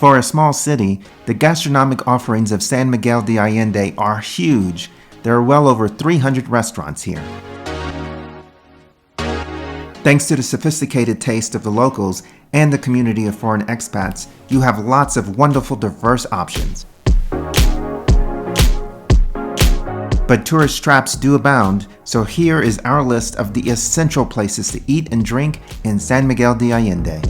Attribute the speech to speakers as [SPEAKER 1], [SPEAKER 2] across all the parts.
[SPEAKER 1] For a small city, the gastronomic offerings of San Miguel de Allende are huge. There are well over 300 restaurants here. Thanks to the sophisticated taste of the locals and the community of foreign expats, you have lots of wonderful, diverse options. But tourist traps do abound, so here is our list of the essential places to eat and drink in San Miguel de Allende.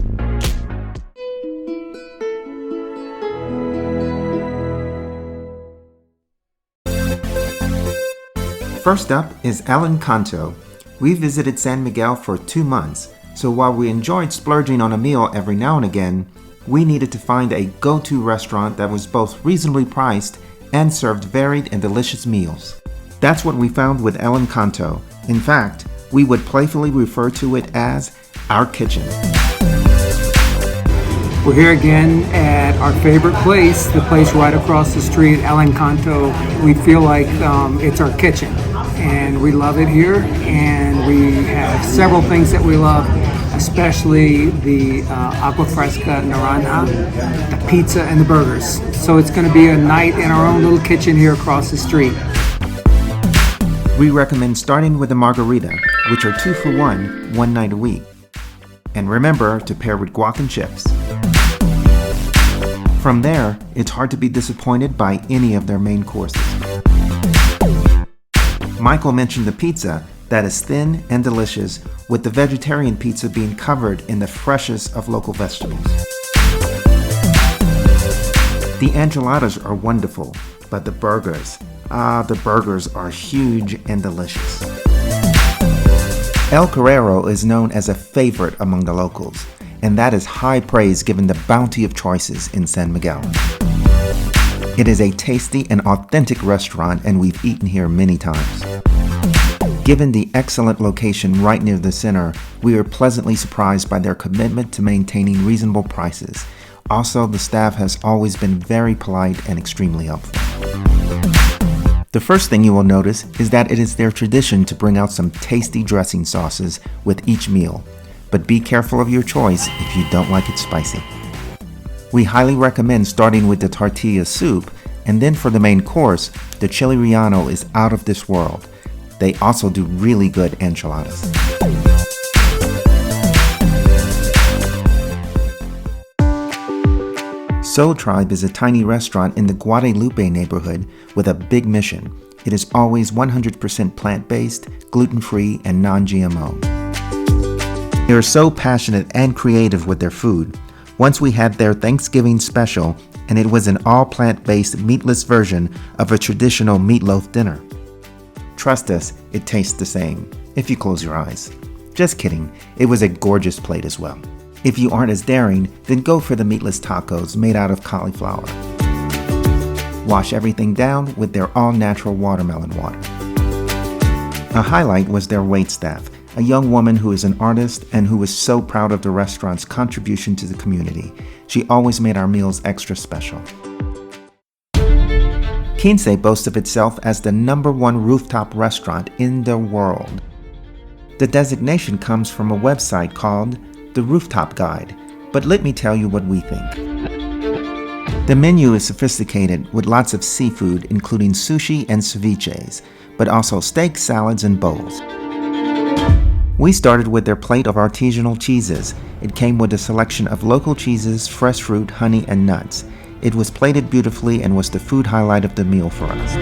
[SPEAKER 1] First up is El Encanto. We visited San Miguel for 2 months, so while we enjoyed splurging on a meal every now and again, we needed to find a go-to restaurant that was both reasonably priced and served varied and delicious meals. That's what we found with El Encanto. In fact, we would playfully refer to it as our kitchen.
[SPEAKER 2] We're here again at our favorite place, the place right across the street, El Encanto. We feel like it's our kitchen, and we love it here, and we have several things that we love, especially the agua fresca naranja, the pizza, and the burgers. So it's going to be a night in our own little kitchen here across the street.
[SPEAKER 1] We recommend starting with a margarita, which are 2 for $1, one night a week. And remember to pair with guac and chips. From there, it's hard to be disappointed by any of their main courses. Michael mentioned the pizza that is thin and delicious, with the vegetarian pizza being covered in the freshest of local vegetables. The enchiladas are wonderful, but the burgers are huge and delicious. El Correo is known as a favorite among the locals, and that is high praise given the bounty of choices in San Miguel. It is a tasty and authentic restaurant, and we've eaten here many times. Given the excellent location right near the center, we are pleasantly surprised by their commitment to maintaining reasonable prices. Also, the staff has always been very polite and extremely helpful. The first thing you will notice is that it is their tradition to bring out some tasty dressing sauces with each meal, but be careful of your choice if you don't like it spicy. We highly recommend starting with the tortilla soup, and then for the main course, the chili relleno is out of this world. They also do really good enchiladas. Soltribe is a tiny restaurant in the Guadalupe neighborhood with a big mission. It is always 100% plant-based, gluten-free, and non-GMO. They are so passionate and creative with their food. Once we had their Thanksgiving special, and it was an all-plant-based meatless version of a traditional meatloaf dinner. Trust us, it tastes the same, if you close your eyes. Just kidding, it was a gorgeous plate as well. If you aren't as daring, then go for the meatless tacos made out of cauliflower. Wash everything down with their all-natural watermelon water. A highlight was their waitstaff, a young woman who is an artist and who was so proud of the restaurant's contribution to the community. She always made our meals extra special. Quince boasts of itself as the #1 rooftop restaurant in the world. The designation comes from a website called The Rooftop Guide, but let me tell you what we think. The menu is sophisticated with lots of seafood, including sushi and ceviches, but also steak, salads, and bowls. We started with their plate of artisanal cheeses. It came with a selection of local cheeses, fresh fruit, honey, and nuts. It was plated beautifully and was the food highlight of the meal for us.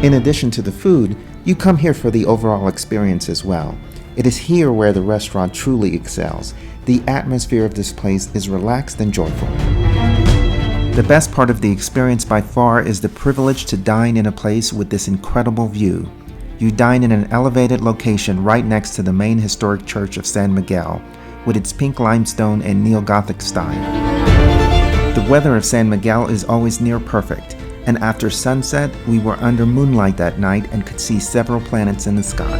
[SPEAKER 1] In addition to the food, you come here for the overall experience as well. It is here where the restaurant truly excels. The atmosphere of this place is relaxed and joyful. The best part of the experience by far is the privilege to dine in a place with this incredible view. You dine in an elevated location right next to the main historic church of San Miguel, with its pink limestone and neo-Gothic style. The weather of San Miguel is always near perfect, and after sunset, we were under moonlight that night and could see several planets in the sky.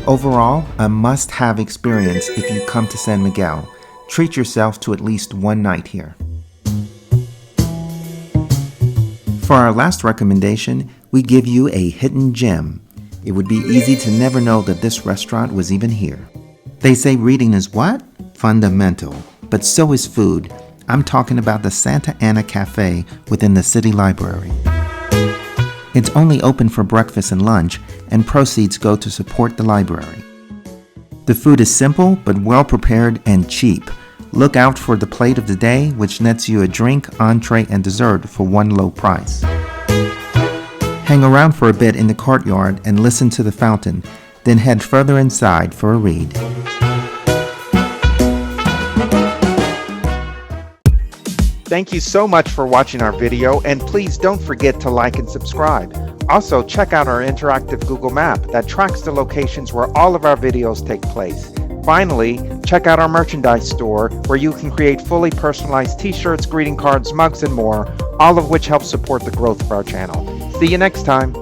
[SPEAKER 1] Overall, a must-have experience if you come to San Miguel. Treat yourself to at least one night here. For our last recommendation, we give you a hidden gem. It would be easy to never know that this restaurant was even here. They say reading is what? Fundamental. but so is food. I'm talking about the Santa Ana Cafe within the City Library. It's only open for breakfast and lunch, and proceeds go to support the library. The food is simple but well prepared and cheap. Look out for the plate of the day, which nets you a drink, entree, and dessert for one low price. Hang around for a bit in the courtyard and listen to the fountain, then head further inside for a read. Thank you so much for watching our video, and please don't forget to like and subscribe. Also, check out our interactive Google map that tracks the locations where all of our videos take place. Finally, check out our merchandise store where you can create fully personalized t-shirts, greeting cards, mugs, and more, all of which help support the growth of our channel. See you next time.